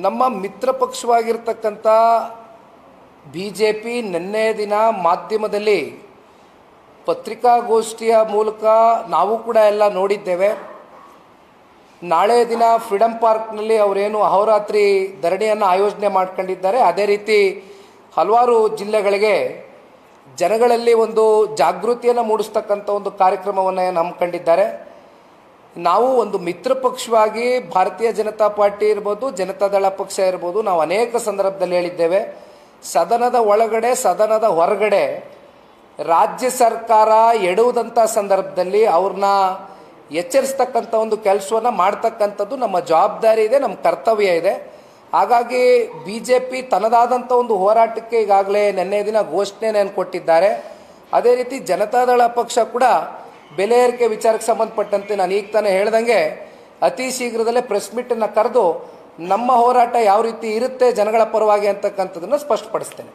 ನಮ್ಮ ಮಿತ್ರ ಪಕ್ಷವಾಗಿರ್ತಕ್ಕಂಥ ಬಿಜೆಪಿ ನಿನ್ನೆ ದಿನ ಮಾಧ್ಯಮದಲ್ಲಿ ಪತ್ರಿಕಾಗೋಷ್ಠಿಯ ಮೂಲಕ ನಾವು ಕೂಡ ಎಲ್ಲ ನೋಡಿದ್ದೇವೆ. ನಾಳೆ ದಿನ ಫ್ರೀಡಂ ಪಾರ್ಕ್ನಲ್ಲಿ ಅವರೇನು ಅಹೋರಾತ್ರಿ ಧರಣಿಯನ್ನು ಆಯೋಜನೆ ಮಾಡ್ಕೊಂಡಿದ್ದಾರೆ. ಅದೇ ರೀತಿ ಹಲವಾರು ಜಿಲ್ಲೆಗಳಿಗೆ ಜನಗಳಲ್ಲಿ ಒಂದು ಜಾಗೃತಿಯನ್ನು ಮೂಡಿಸ್ತಕ್ಕಂಥ ಒಂದು ಕಾರ್ಯಕ್ರಮವನ್ನು ಹಮ್ಮಿಕೊಂಡಿದ್ದಾರೆ. ನಾವು ಒಂದು ಮಿತ್ರ ಪಕ್ಷವಾಗಿ ಭಾರತೀಯ ಜನತಾ ಪಾರ್ಟಿ ಇರ್ಬೋದು, ಜನತಾದಳ ಪಕ್ಷ ಇರ್ಬೋದು, ನಾವು ಅನೇಕ ಸಂದರ್ಭದಲ್ಲಿ ಹೇಳಿದ್ದೇವೆ, ಸದನದ ಒಳಗಡೆ ಸದನದ ಹೊರಗಡೆ ರಾಜ್ಯ ಸರ್ಕಾರ ಎಡುವುದಂಥ ಸಂದರ್ಭದಲ್ಲಿ ಅವ್ರನ್ನ ಎಚ್ಚರಿಸ್ತಕ್ಕಂಥ ಒಂದು ಕೆಲಸವನ್ನು ಮಾಡ್ತಕ್ಕಂಥದ್ದು ನಮ್ಮ ಜವಾಬ್ದಾರಿ ಇದೆ, ನಮ್ಮ ಕರ್ತವ್ಯ ಇದೆ. ಹಾಗಾಗಿ BJP ತನ್ನದಾದಂಥ ಒಂದು ಹೋರಾಟಕ್ಕೆ ಈಗಾಗಲೇ ನಿನ್ನೆ ದಿನ ಘೋಷಣೆಯನ್ನು ಕೊಟ್ಟಿದ್ದಾರೆ. ಅದೇ ರೀತಿ ಜನತಾದಳ ಪಕ್ಷ ಕೂಡ ಬೆಲೆ ಏರಿಕೆ ವಿಚಾರಕ್ಕೆ ಸಂಬಂಧಪಟ್ಟಂತೆ ನಾನು ಈಗ ತಾನೇ ಹೇಳ್ದಂಗೆ ಅತಿ ಶೀಘ್ರದಲ್ಲೇ ಪ್ರೆಸ್ ಮೀಟನ್ನು ಕರೆದು ನಮ್ಮ ಹೋರಾಟ ಯಾವ ರೀತಿ ಇರುತ್ತೆ ಜನಗಳ ಪರವಾಗಿ ಅಂತಕ್ಕಂಥದ್ದನ್ನು ಸ್ಪಷ್ಟಪಡಿಸ್ತೇನೆ.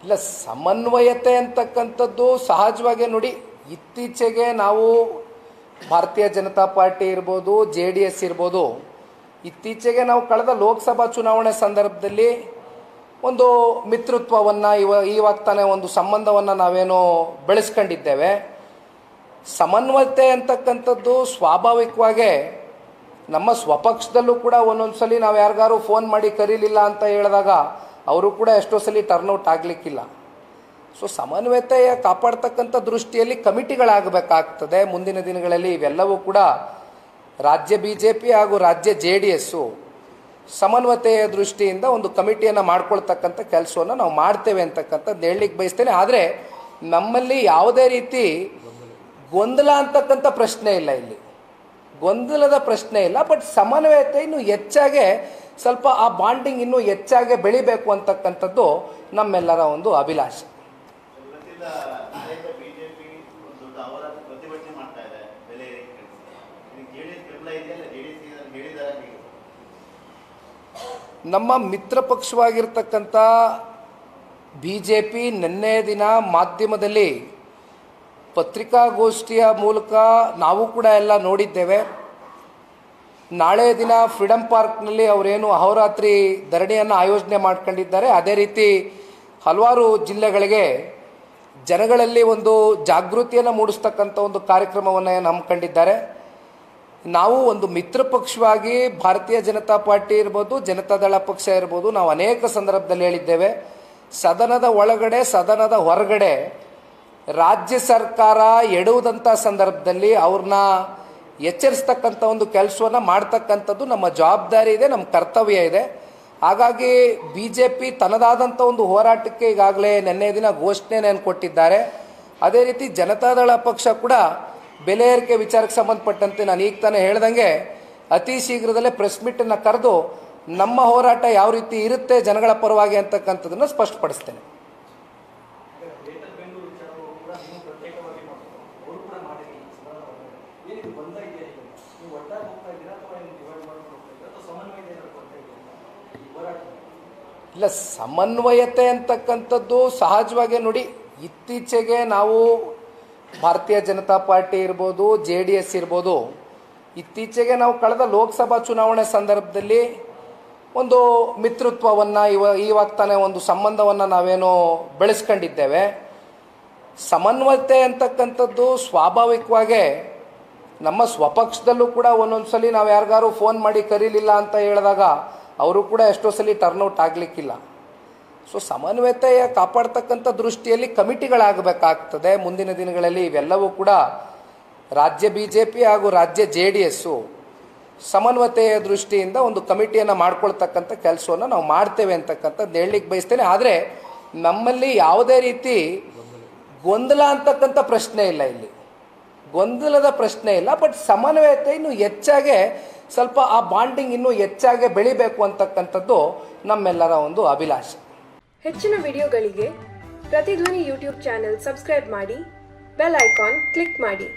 ಇಲ್ಲ, ಸಮನ್ವಯತೆ ಅಂತಕ್ಕಂಥದ್ದು ಸಹಜವಾಗಿ ನೋಡಿ, ಇತ್ತೀಚೆಗೆ ನಾವು ಭಾರತೀಯ ಜನತಾ ಪಾರ್ಟಿ ಇರ್ಬೋದು, JDS ಇರ್ಬೋದು, ಇತ್ತೀಚೆಗೆ ನಾವು ಕಳೆದ ಲೋಕಸಭಾ ಚುನಾವಣೆ ಸಂದರ್ಭದಲ್ಲಿ ಒಂದು ಮಿತ್ರತ್ವವನ್ನು ಇವಾಗ ತಾನೇ ಒಂದು ಸಂಬಂಧವನ್ನು ನಾವೇನು ಬೆಳೆಸ್ಕೊಂಡಿದ್ದೇವೆ. ಸಮನ್ವಯತೆ ಅಂತಕ್ಕಂಥದ್ದು ಸ್ವಾಭಾವಿಕವಾಗೇ ನಮ್ಮ ಸ್ವಪಕ್ಷದಲ್ಲೂ ಕೂಡ ಒಂದೊಂದು ಸಲ ನಾವು ಯಾರಿಗಾರು ಫೋನ್ ಮಾಡಿ ಕರೀಲಿಲ್ಲ ಅಂತ ಹೇಳಿದಾಗ ಅವರು ಕೂಡ ಎಷ್ಟೋ ಸಲ ಟರ್ನ್ಔಟ್ ಆಗಲಿಕ್ಕಿಲ್ಲ. ಸೊ ಸಮನ್ವಯತೆಯ ಕಾಪಾಡ್ತಕ್ಕಂಥ ದೃಷ್ಟಿಯಲ್ಲಿ ಕಮಿಟಿಗಳಾಗಬೇಕಾಗ್ತದೆ. ಮುಂದಿನ ದಿನಗಳಲ್ಲಿ ಇವೆಲ್ಲವೂ ಕೂಡ ರಾಜ್ಯ BJP ಹಾಗೂ ರಾಜ್ಯ JDS ಸಮನ್ವಯತೆಯ ದೃಷ್ಟಿಯಿಂದ ಒಂದು ಕಮಿಟಿಯನ್ನು ಮಾಡ್ಕೊಳ್ತಕ್ಕಂಥ ಕೆಲಸವನ್ನು ನಾವು ಮಾಡ್ತೇವೆ ಅಂತಕ್ಕಂಥದ್ದು ಹೇಳಲಿಕ್ಕೆ ಬಯಸ್ತೇನೆ. ಆದರೆ ನಮ್ಮಲ್ಲಿ ಯಾವುದೇ ರೀತಿ ಗೊಂದಲ ಅಂತಕ್ಕಂಥ ಪ್ರಶ್ನೆ ಇಲ್ಲ, ಇಲ್ಲಿ ಗೊಂದಲದ ಪ್ರಶ್ನೆ ಇಲ್ಲ. ಬಟ್ ಸಮನ್ವಯತೆ ಇನ್ನೂ ಹೆಚ್ಚಾಗೆ ಸ್ವಲ್ಪ ಆ ಬಾಂಡಿಂಗ್ ಇನ್ನೂ ಹೆಚ್ಚಾಗಿ ಬೆಳಿಬೇಕು ಅಂತಕ್ಕಂಥದ್ದು ನಮ್ಮೆಲ್ಲರ ಒಂದು ಅಭಿಲಾಷೆ. ನಮ್ಮ ಮಿತ್ರ ಪಕ್ಷವಾಗಿರ್ತಕ್ಕಂಥ BJP ನಿನ್ನೆ ದಿನ ಮಾಧ್ಯಮದಲ್ಲಿ ಪತ್ರಿಕಾಗೋಷ್ಠಿಯ ಮೂಲಕ ನಾವು ಕೂಡ ಎಲ್ಲ ನೋಡಿದ್ದೇವೆ. ನಾಳೆ ದಿನ ಫ್ರೀಡಂ ಪಾರ್ಕ್ನಲ್ಲಿ ಅವರೇನು ಅಹೋರಾತ್ರಿ ಧರಣಿಯನ್ನು ಆಯೋಜನೆ ಮಾಡ್ಕೊಂಡಿದ್ದಾರೆ. ಅದೇ ರೀತಿ ಹಲವಾರು ಜಿಲ್ಲೆಗಳಿಗೆ ಜನಗಳಲ್ಲಿ ಒಂದು ಜಾಗೃತಿಯನ್ನು ಮೂಡಿಸ್ತಕ್ಕಂಥ ಒಂದು ಕಾರ್ಯಕ್ರಮವನ್ನು ಹಮ್ಮಿಕೊಂಡಿದ್ದಾರೆ. ನಾವು ಒಂದು ಮಿತ್ರ ಪಕ್ಷವಾಗಿ ಭಾರತೀಯ ಜನತಾ ಪಾರ್ಟಿ ಇರ್ಬೋದು, ಜನತಾದಳ ಪಕ್ಷ ಇರ್ಬೋದು, ನಾವು ಅನೇಕ ಸಂದರ್ಭದಲ್ಲಿ ಹೇಳಿದ್ದೇವೆ, ಸದನದ ಒಳಗಡೆ ಸದನದ ಹೊರಗಡೆ ರಾಜ್ಯ ಸರ್ಕಾರ ಎಡುವುದಂಥ ಸಂದರ್ಭದಲ್ಲಿ ಅವ್ರನ್ನ ಎಚ್ಚರಿಸ್ತಕ್ಕಂಥ ಒಂದು ಕೆಲಸವನ್ನು ಮಾಡ್ತಕ್ಕಂಥದ್ದು ನಮ್ಮ ಜವಾಬ್ದಾರಿ ಇದೆ, ನಮ್ಮ ಕರ್ತವ್ಯ ಇದೆ. ಹಾಗಾಗಿ BJP ತನ್ನದಾದಂಥ ಒಂದು ಹೋರಾಟಕ್ಕೆ ಈಗಾಗಲೇ ನಿನ್ನೆ ದಿನ ಘೋಷಣೆಯನ್ನು ಕೊಟ್ಟಿದ್ದಾರೆ. ಅದೇ ರೀತಿ ಜನತಾದಳ ಪಕ್ಷ ಕೂಡ ಬೆಲೆ ಏರಿಕೆ ವಿಚಾರಕ್ಕೆ ಸಂಬಂಧಪಟ್ಟಂತೆ ನಾನು ಈಗ ತಾನೇ ಹೇಳ್ದಂಗೆ ಅತಿ ಶೀಘ್ರದಲ್ಲೇ ಪ್ರೆಸ್ ಮೀಟನ್ನು ಕರೆದು ನಮ್ಮ ಹೋರಾಟ ಯಾವ ರೀತಿ ಇರುತ್ತೆ ಜನಗಳ ಪರವಾಗಿ ಅಂತಕ್ಕಂಥದ್ದನ್ನು ಸ್ಪಷ್ಟಪಡಿಸ್ತೇನೆ. ಇಲ್ಲ, ಸಮನ್ವಯತೆ ಅಂತಕ್ಕಂಥದ್ದು ಸಹಜವಾಗಿ ನೋಡಿ, ಇತ್ತೀಚೆಗೆ ನಾವು ಭಾರತೀಯ ಜನತಾ ಪಾರ್ಟಿ ಇರ್ಬೋದು, JDS ಇರ್ಬೋದು, ಇತ್ತೀಚೆಗೆ ನಾವು ಕಳೆದ ಲೋಕಸಭಾ ಚುನಾವಣೆ ಸಂದರ್ಭದಲ್ಲಿ ಒಂದು ಮಿತ್ರತ್ವವನ್ನು ಇವಾಗ ತಾನೇ ಒಂದು ಸಂಬಂಧವನ್ನು ನಾವೇನು ಬೆಳೆಸ್ಕೊಂಡಿದ್ದೇವೆ. ಸಮನ್ವಯತೆ ಅಂತಕ್ಕಂಥದ್ದು ಸ್ವಾಭಾವಿಕವಾಗೇ ನಮ್ಮ ಸ್ವಪಕ್ಷದಲ್ಲೂ ಕೂಡ ಒಂದೊಂದು ಸಲ ನಾವು ಯಾರಿಗಾರು ಫೋನ್ ಮಾಡಿ ಕರೀಲಿಲ್ಲ ಅಂತ ಹೇಳಿದಾಗ ಅವರು ಕೂಡ ಎಷ್ಟೋ ಸಲ ಟರ್ನ್ಔಟ್ ಆಗಲಿಕ್ಕಿಲ್ಲ. ಸೊ ಸಮನ್ವಯತೆಯ ಕಾಪಾಡ್ತಕ್ಕಂಥ ದೃಷ್ಟಿಯಲ್ಲಿ ಕಮಿಟಿಗಳಾಗಬೇಕಾಗ್ತದೆ. ಮುಂದಿನ ದಿನಗಳಲ್ಲಿ ಇವೆಲ್ಲವೂ ಕೂಡ ರಾಜ್ಯ BJP ಹಾಗೂ ರಾಜ್ಯ JDS ಸಮನ್ವಯತೆಯ ದೃಷ್ಟಿಯಿಂದ ಒಂದು ಕಮಿಟಿಯನ್ನು ಮಾಡ್ಕೊಳ್ತಕ್ಕಂಥ ಕೆಲಸವನ್ನು ನಾವು ಮಾಡ್ತೇವೆ ಅಂತಕ್ಕಂಥದ್ದು ಹೇಳಲಿಕ್ಕೆ ಬಯಸ್ತೇನೆ. ಆದರೆ ನಮ್ಮಲ್ಲಿ ಯಾವುದೇ ರೀತಿ ಗೊಂದಲ ಅಂತಕ್ಕಂಥ ಪ್ರಶ್ನೆ ಇಲ್ಲ, ಇಲ್ಲಿ ಗೊಂದಲದ ಪ್ರಶ್ನೆ ಇಲ್ಲ. ಬಟ್ ಸಮನ್ವಯತೆ ಇನ್ನೂ ಹೆಚ್ಚಾಗೆ ಸ್ವಲ್ಪ ಆ ಬಾಂಡಿಂಗ್ ಇನ್ನೂ ಹೆಚ್ಚಾಗಿ ಬೆಳಿಬೇಕು ಅಂತಕ್ಕಂಥದ್ದು ನಮ್ಮೆಲ್ಲರ ಒಂದು ಅಭಿಲಾಷೆ. ಹೆಚ್ಚಿನ ವಿಡಿಯೋಗಳಿಗೆ ಪ್ರತಿಧ್ವನಿ ಯೂಟ್ಯೂಬ್ ಚಾನೆಲ್ ಸಬ್ಸ್ಕ್ರೈಬ್ ಮಾಡಿ, ಬೆಲ್ ಐಕಾನ್ ಕ್ಲಿಕ್ ಮಾಡಿ.